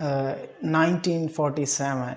1947,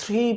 3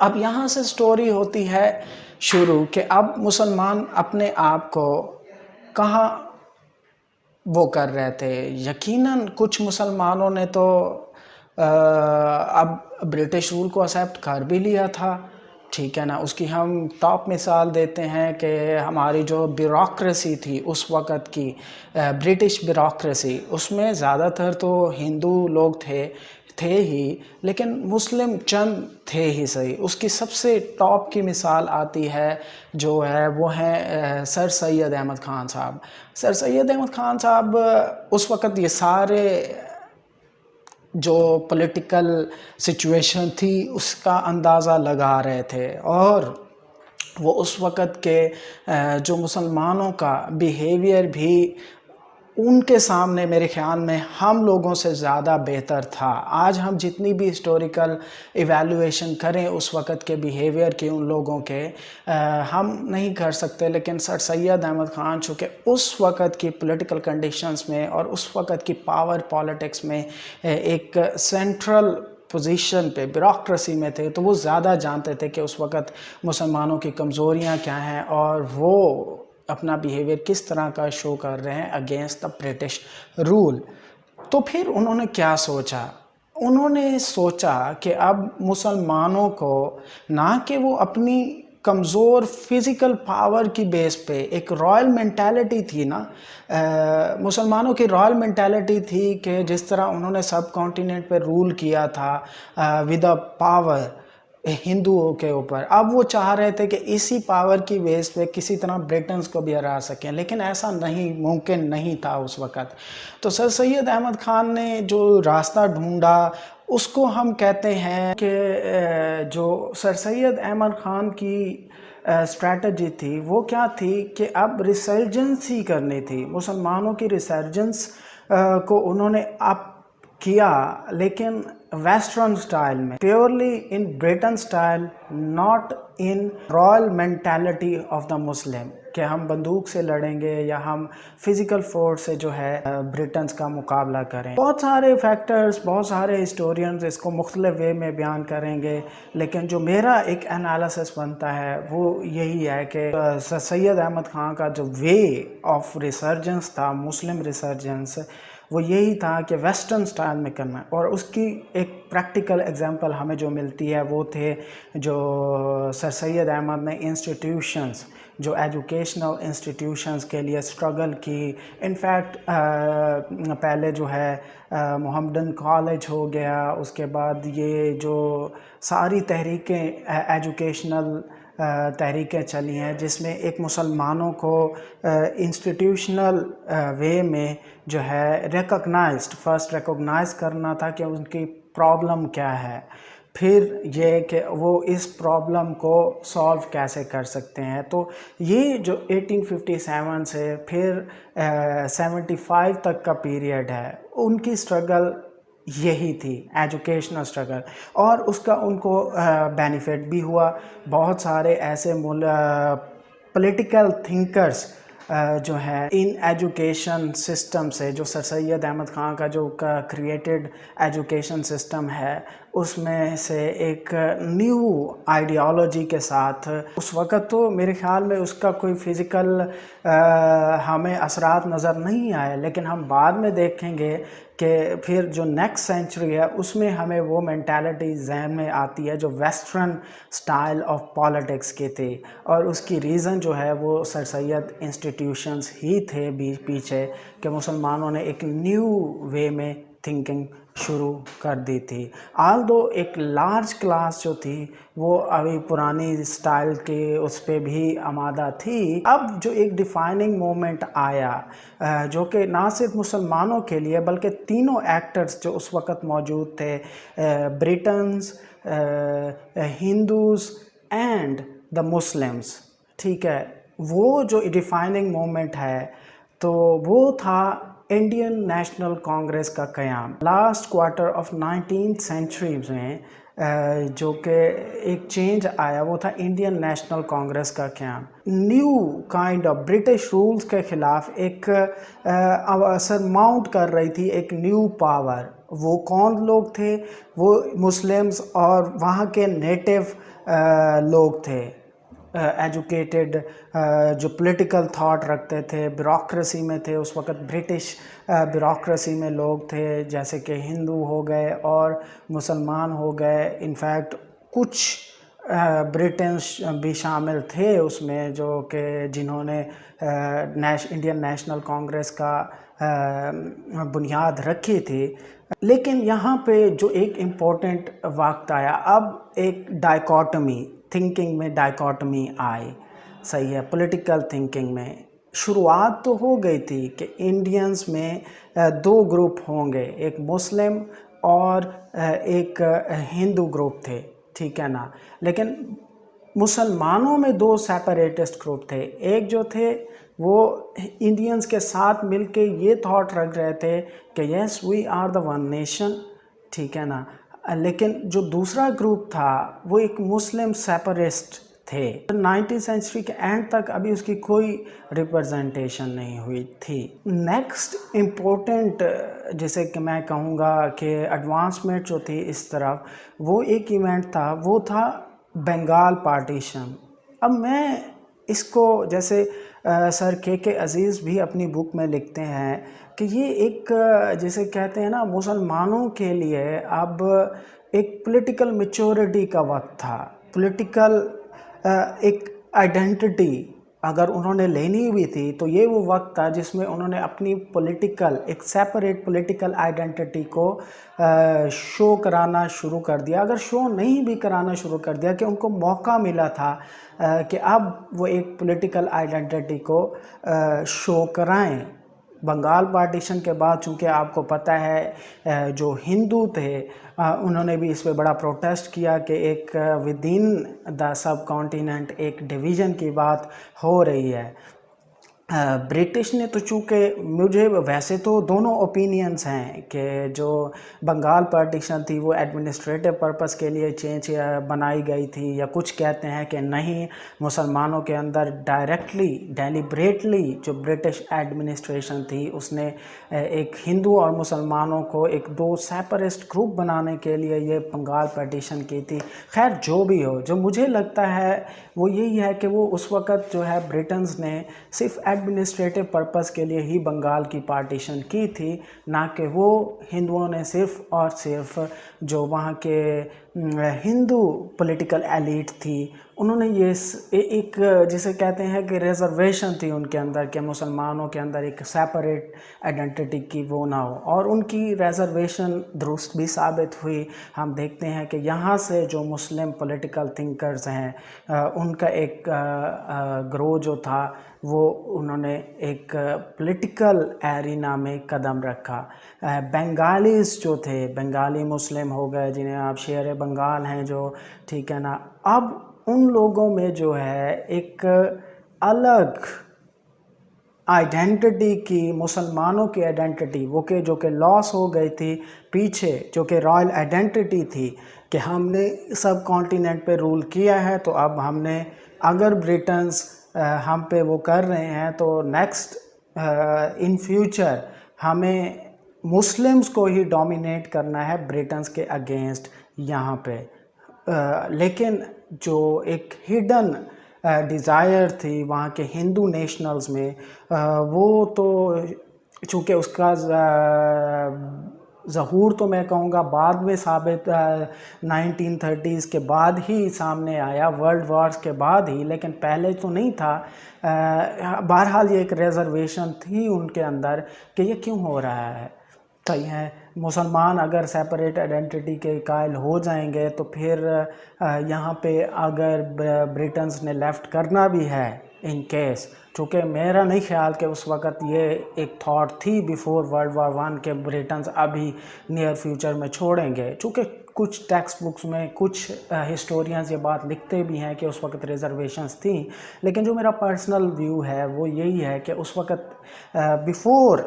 اب یہاں سے سٹوری ہوتی ہے شروع کہ اب مسلمان اپنے آپ کو کہاں وہ کر رہے تھے. یقیناً کچھ مسلمانوں نے تو اب برٹش رول کو ایکسیپٹ کر بھی لیا تھا، ٹھیک ہے نا. اس کی ہم ٹاپ مثال دیتے ہیں کہ ہماری جو بیوروکریسی تھی اس وقت کی، برٹش بیوروکریسی، اس میں زیادہ تر تو ہندو لوگ تھے ہی، لیکن مسلم چند تھے ہی صحیح. اس کی سب سے ٹاپ کی مثال آتی ہے جو ہے وہ ہیں سر سید احمد خان صاحب. سر سید احمد خان صاحب اس وقت یہ سارے جو پولیٹیکل سچویشن تھی اس کا اندازہ لگا رہے تھے، اور وہ اس وقت کے جو مسلمانوں کا بیہیویئر بھی ان کے سامنے میرے خیال میں ہم لوگوں سے زیادہ بہتر تھا. آج ہم جتنی بھی ہسٹوریکل ایویلویشن کریں اس وقت کے بیہیویئر کی ان لوگوں کے، ہم نہیں کر سکتے. لیکن سر سید احمد خان چونکہ اس وقت کی پولیٹیکل کنڈیشنز میں اور اس وقت کی پاور پالیٹکس میں ایک سینٹرل پوزیشن پہ بیوروکریسی میں تھے، تو وہ زیادہ جانتے تھے کہ اس وقت مسلمانوں کی کمزوریاں کیا ہیں اور وہ اپنا بیہیویئر کس طرح کا شو کر رہے ہیں اگینسٹ دا برٹش رول. تو پھر انہوں نے کیا سوچا؟ انہوں نے سوچا کہ اب مسلمانوں کو نہ کہ وہ اپنی کمزور فزیکل پاور کی بیس پہ، ایک رائل مینٹیلٹی تھی نا، مسلمانوں کی رائل مینٹیلٹی تھی کہ جس طرح انہوں نے سب کانٹیننٹ پہ رول کیا تھا ود اے پاور ہندوؤں کے اوپر، اب وہ چاہ رہے تھے کہ اسی پاور کی بیس پہ کسی طرح برٹنز کو بھی ہرا سکیں، لیکن ایسا ممکن نہیں تھا اس وقت. تو سر سید احمد خان نے جو راستہ ڈھونڈا اس کو ہم کہتے ہیں کہ جو سر سید احمد خان کی اسٹریٹجی تھی وہ کیا تھی کہ اب ریسرجنس ہی کرنی تھی. مسلمانوں کی ریسرجنس کو انہوں نے اپ کیا، لیکن ویسٹرن سٹائل میں، purely in Britain style, not in royal mentality of the Muslim کہ ہم بندوق سے لڑیں گے یا ہم فزیکل فورس سے جو ہے برٹنز کا مقابلہ کریں. بہت سارے فیکٹرز، بہت سارے ہسٹورینز اس کو مختلف وے میں بیان کریں گے، لیکن جو میرا ایک انالیسس بنتا ہے وہ یہی ہے کہ سید احمد خان کا جو وے آف ریسرجنس تھا، مسلم ریسرجنس، وہ یہی تھا کہ ویسٹرن سٹائل میں کرنا. اور اس کی ایک پریکٹیکل ایگزامپل ہمیں جو ملتی ہے وہ تھے جو سر سید احمد نے انسٹیٹیوشنز، جو ایجوکیشنل انسٹیٹیوشنز کے لیے اسٹرگل کی. انفیکٹ پہلے جو ہے محمدن کالج ہو گیا، اس کے بعد یہ جو ساری تحریکیں ایجوکیشنل تحریکیں چلی ہیں جس میں ایک مسلمانوں کو انسٹیٹیوشنل وے میں جو ہے فرسٹ ریکوگنائز کرنا تھا کہ ان کی پرابلم کیا ہے، پھر یہ کہ وہ اس پرابلم کو سالو کیسے کر سکتے ہیں. تو یہ جو 1857 سے پھر 75 تک کا پیریڈ ہے، ان کی سٹرگل یہی تھی، ایجوکیشنل سٹرگل، اور اس کا ان کو بینیفٹ بھی ہوا. بہت سارے ایسے پولیٹیکل تھنکرز جو ہیں ان ایجوکیشن سسٹم سے، جو سر سید احمد خان کا جو کریٹڈ ایجوکیشن سسٹم ہے، اس میں سے ایک نیو آئیڈیالوجی کے ساتھ، اس وقت تو میرے خیال میں اس کا کوئی فزیکل ہمیں اثرات نظر نہیں آئے، لیکن ہم بعد میں دیکھیں گے کہ پھر جو نیکسٹ سینچری ہے اس میں ہمیں وہ مینٹیلٹی ذہن میں آتی ہے جو ویسٹرن سٹائل آف پالیٹکس کی تھی. اور اس کی ریزن جو ہے وہ سر سید انسٹیٹیوشنز ہی تھے پیچھے، کہ مسلمانوں نے ایک نیو وے میں تھنکنگ شروع کر دی تھی. آلدو ایک لارج کلاس جو تھی وہ ابھی پرانی سٹائل کے اس پہ بھی آمادہ تھی. اب جو ایک ڈیفائننگ مومنٹ آیا جو کہ نہ صرف مسلمانوں کے لیے بلکہ تینوں ایکٹرز جو اس وقت موجود تھے، برٹنز، ہندوز اینڈ دا مسلمز، ٹھیک ہے، وہ جو ڈیفائننگ مومنٹ ہے تو وہ تھا انڈین نیشنل کانگریس کا قیام. Last quarter of 19th century میں جو کہ ایک چینج آیا وہ تھا انڈین نیشنل کانگریس کا قیام. New kind of British rules کے خلاف ایک اثر ماؤنٹ کر رہی تھی ایک نیو پاور، وہ کون لوگ تھے؟ وہ مسلمز اور وہاں کے نیٹو لوگ تھے، ایجوکیٹڈ، جو پولیٹیکل تھاٹ رکھتے تھے، بیوروکریسی میں تھے، اس وقت برٹش بیوروکریسی میں لوگ تھے، جیسے کہ ہندو ہو گئے اور مسلمان ہو گئے، انفیکٹ کچھ برٹنس بھی شامل تھے اس میں، جو کہ جنہوں نے انڈین نیشنل کانگریس کا بنیاد رکھی تھی۔ لیکن یہاں پہ جو ایک امپورٹنٹ وقت آیا، اب ایک ڈائیکاٹمی تھنکنگ میں ڈائیکاٹمی آئی، صحیح ہے، پولیٹیکل تھنکنگ میں شروعات تو ہو گئی تھی کہ انڈینز میں دو گروپ ہوں گے، ایک مسلم اور ایک ہندو گروپ تھے، ٹھیک ہے نا، لیکن مسلمانوں میں دو سیپریٹسٹ گروپ تھے، ایک جو تھے وہ انڈینز کے ساتھ مل کے یہ تھاٹ رکھ رہے تھے کہ yes we are the one nation, ٹھیک ہے نا، لیکن جو دوسرا گروپ تھا وہ ایک مسلم سیپریسٹ تھے۔ 19 سینچری کے اینڈ تک ابھی اس کی کوئی ریپرزنٹیشن نہیں ہوئی تھی۔ نیکسٹ امپورٹنٹ جیسے کہ میں کہوں گا کہ ایڈوانسمنٹ جو تھی اس طرف، وہ ایک ایونٹ تھا، وہ تھا بنگال پارٹیشن۔ اب میں اس کو جیسے سر کے عزیز بھی اپنی بک میں لکھتے ہیں کہ یہ ایک جیسے کہتے ہیں نا مسلمانوں کے لیے اب ایک پولیٹیکل میچورٹی کا وقت تھا، پولیٹیکل ایک آئیڈینٹی اگر انہوں نے لینی بھی تھی تو یہ وہ وقت تھا جس میں انہوں نے اپنی پولیٹیکل ایک سیپریٹ پولیٹیکل آئیڈینٹی کو شو کرانا شروع کر دیا، اگر شو نہیں بھی کرانا شروع کر دیا کہ ان کو موقع ملا تھا کہ اب وہ ایک پولیٹیکل آئیڈینٹی کو شو کرائیں۔ بنگال پارٹیشن کے بعد چونکہ آپ کو پتہ ہے جو ہندو تھے انہوں نے بھی اس پہ بڑا پروٹیسٹ کیا کہ ایک ودین دا سب کانٹیننٹ ایک ڈویژن کی بات ہو رہی ہے۔ برٹش نے تو چونکہ مجھے ویسے تو دونوں اوپینینز ہیں کہ جو بنگال پارٹیشن تھی وہ ایڈمنسٹریٹو پرپس کے لیے چینج بنائی گئی تھی، یا کچھ کہتے ہیں کہ نہیں، مسلمانوں کے اندر ڈائریکٹلی ڈیلیبریٹلی جو برٹش ایڈمنسٹریشن تھی اس نے ایک ہندو اور مسلمانوں کو ایک دو سیپریسٹ گروپ بنانے کے لیے یہ بنگال پارٹیشن کی تھی۔ خیر جو بھی ہو، جو مجھے لگتا ہے وہ یہی ہے کہ وہ اس وقت جو ہے برٹنز نے صرف ایڈمنسٹریٹو پرپس کے لیے ہی بنگال کی پارٹیشن کی تھی، نہ کہ وہ ہندوؤں نے صرف اور صرف جو وہاں کے ہندو پولیٹیکل ایلیٹ تھی انہوں نے یہ ایک جسے کہتے ہیں کہ ریزرویشن تھی ان کے اندر کہ مسلمانوں کے اندر ایک سیپریٹ آئیڈینٹی کی وہ نہ ہو، اور ان کی ریزرویشن درست بھی ثابت ہوئی۔ ہم دیکھتے ہیں کہ یہاں سے جو مسلم پولیٹیکل تھنکرز ہیں ان کا ایک گروہ جو تھا وہ انہوں نے ایک پولیٹیکل ایرینا میں قدم رکھا۔ بنگالیز جو تھے، بنگالی مسلم ہو گئے جنہیں آپ شیر بنگال ہیں جو، ٹھیک ہے نا، اب ان لوگوں میں جو ہے ایک الگ آئیڈینٹی کی، مسلمانوں کی آئیڈینٹی وہ کہ جو کہ لاس ہو گئی تھی پیچھے، جو کہ رائل آئیڈینٹی تھی کہ ہم نے سب کانٹیننٹ پہ رول کیا ہے، تو اب ہم نے اگر برٹنز ہم پہ وہ کر رہے ہیں تو نیکسٹ ان فیوچر ہمیں مسلمز کو ہی ڈومینیٹ کرنا ہے برٹنز کے اگینسٹ یہاں پہ۔ لیکن جو ایک ہڈن ڈیزائر تھی وہاں کے ہندو نیشنلز میں، وہ تو چونکہ اس کا ظہور تو میں کہوں گا بعد میں ثابت 1930s کے بعد ہی سامنے آیا، ورلڈ وارز کے بعد ہی، لیکن پہلے تو نہیں تھا۔ بہرحال یہ ایک ریزرویشن تھی ان کے اندر کہ یہ کیوں ہو رہا ہے، صحیح ہے، مسلمان اگر سیپریٹ آئیڈینٹی کے قائل ہو جائیں گے تو پھر یہاں پہ اگر برٹنز نے لیفٹ کرنا بھی ہے ان کیس، چونکہ میرا نہیں خیال کہ اس وقت یہ ایک تھاٹ تھی بیفور ورلڈ وار 1 کے برٹنز ابھی نیئر فیوچر میں چھوڑیں گے، چونکہ کچھ ٹیکسٹ بکس میں کچھ ہسٹورینز یہ بات لکھتے بھی ہیں کہ اس وقت ریزرویشنز تھیں، لیکن جو میرا پرسنل ویو ہے وہ یہی ہے کہ اس وقت بیفور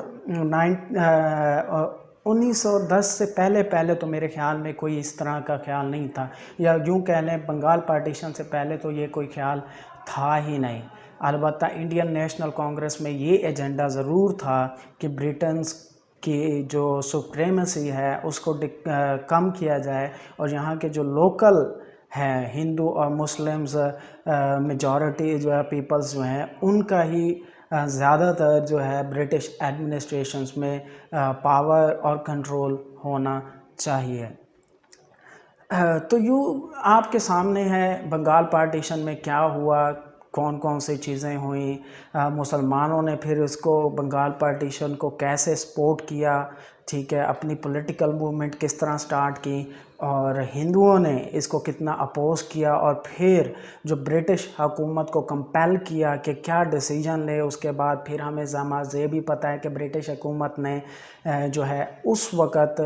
1910 سے پہلے تو میرے خیال میں کوئی اس طرح کا خیال نہیں تھا، یا یوں کہہ لیں بنگال پارٹیشن سے پہلے تو یہ کوئی خیال تھا ہی نہیں۔ البتہ انڈین نیشنل کانگریس میں یہ ایجنڈا ضرور تھا کہ برٹنز کی جو سپریمیسی ہے اس کو کم کیا جائے، اور یہاں کے جو لوکل ہیں ہندو اور مسلمز میجورٹی جو ہے پیپلز جو ہیں ان کا ہی زیادہ تر جو ہے برٹش ایڈمنسٹریشنز میں پاور اور کنٹرول ہونا چاہیے۔ تو یوں آپ کے سامنے ہے بنگال پارٹیشن میں کیا ہوا، کون کون سی چیزیں ہوئیں، مسلمانوں نے پھر اس کو بنگال پارٹیشن کو کیسے سپورٹ کیا، ٹھیک ہے، اپنی پولیٹیکل موومنٹ کس طرح سٹارٹ کی، اور ہندوؤں نے اس کو کتنا اپوز کیا، اور پھر جو برٹش حکومت کو کمپیل کیا کہ کیا ڈیسیجن لے۔ اس کے بعد پھر ہمیں یہ بھی پتہ ہے کہ برٹش حکومت نے جو ہے اس وقت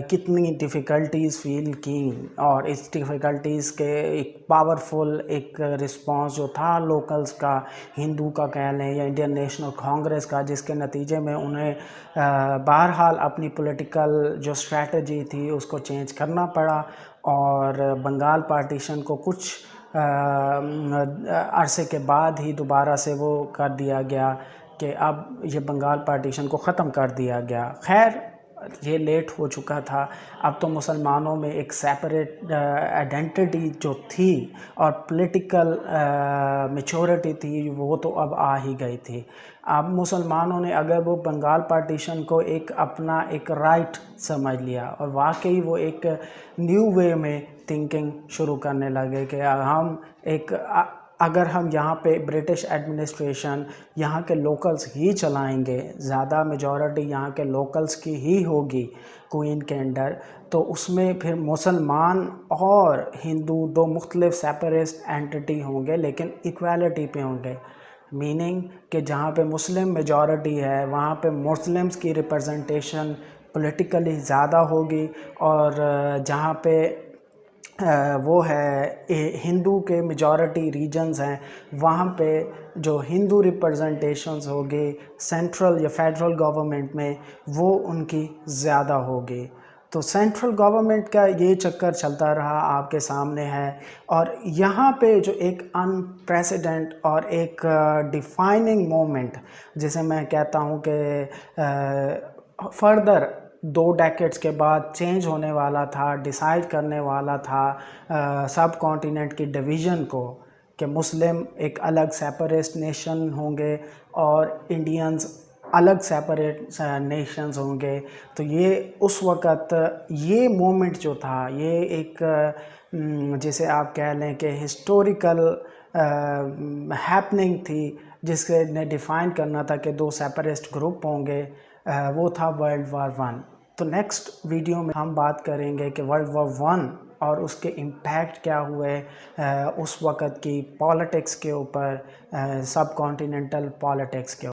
کتنی ڈیفیکلٹیز فیل کی، اور اس ڈیفیکلٹیز کے ایک پاورفل ایک رسپانس جو تھا لوکلز کا، ہندو کا کہہ لیں یا انڈین نیشنل کانگریس کا، جس کے نتیجے میں انہیں بہرحال اپنی پولیٹیکل جو اسٹریٹجی تھی اس کو چینج کرنا پڑا، اور بنگال پارٹیشن کو کچھ عرصے کے بعد ہی دوبارہ سے وہ کر دیا گیا کہ اب یہ بنگال پارٹیشن کو ختم کر دیا گیا۔ خیر یہ لیٹ ہو چکا تھا، اب تو مسلمانوں میں ایک سیپریٹ آئیڈینٹی جو تھی اور پولیٹیکل میچورٹی تھی وہ تو اب آ ہی گئی تھی۔ اب مسلمانوں نے اگر وہ بنگال پارٹیشن کو ایک اپنا ایک رائٹ سمجھ لیا، اور واقعی وہ ایک نیو وے میں تھنکنگ شروع کرنے لگے کہ ہم اگر ہم یہاں پہ برٹش ایڈمنسٹریشن یہاں کے لوکلز ہی چلائیں گے، زیادہ میجورٹی یہاں کے لوکلز کی ہی ہوگی کوئن کے انڈر، تو اس میں پھر مسلمان اور ہندو دو مختلف سیپریسٹ اینٹی ہوں گے لیکن ایکویلٹی پہ ہوں گے، میننگ کہ جہاں پہ مسلم میجورٹی ہے وہاں پہ مسلمز کی ریپرزنٹیشن پولیٹیکلی زیادہ ہوگی، اور جہاں پہ وہ ہے ہندو کے میجورٹی ریجنز ہیں وہاں پہ جو ہندو ریپرزنٹیشنز ہوگی سینٹرل یا فیڈرل گورنمنٹ میں وہ ان کی زیادہ ہوگی۔ تو سینٹرل گورنمنٹ کا یہ چکر چلتا رہا آپ کے سامنے ہے، اور یہاں پہ جو ایک انپریسیڈنٹ اور ایک ڈیفائننگ مومنٹ جسے میں کہتا ہوں کہ فردر 2 ڈیکیڈز کے بعد چینج ہونے والا تھا، ڈیسائیڈ کرنے والا تھا سب کانٹیننٹ کی ڈویژن کو، کہ مسلم ایک الگ سیپریٹ نیشن ہوں گے اور انڈینز الگ سیپریٹ نیشنز ہوں گے۔ تو یہ اس وقت یہ مومنٹ جو تھا یہ ایک جسے آپ کہہ لیں کہ ہسٹوریکل ہیپننگ تھی، جس کے نے ڈیفائن کرنا تھا کہ 2 سیپریسٹ گروپ ہوں گے، وہ تھا ورلڈ وار 1۔ تو نیکسٹ ویڈیو میں ہم بات کریں گے کہ ورلڈ وار 1 اور اس کے امپیکٹ کیا ہوئے اس وقت کی پالیٹکس کے اوپر، سب کانٹیننٹل پالیٹکس کے اوپر۔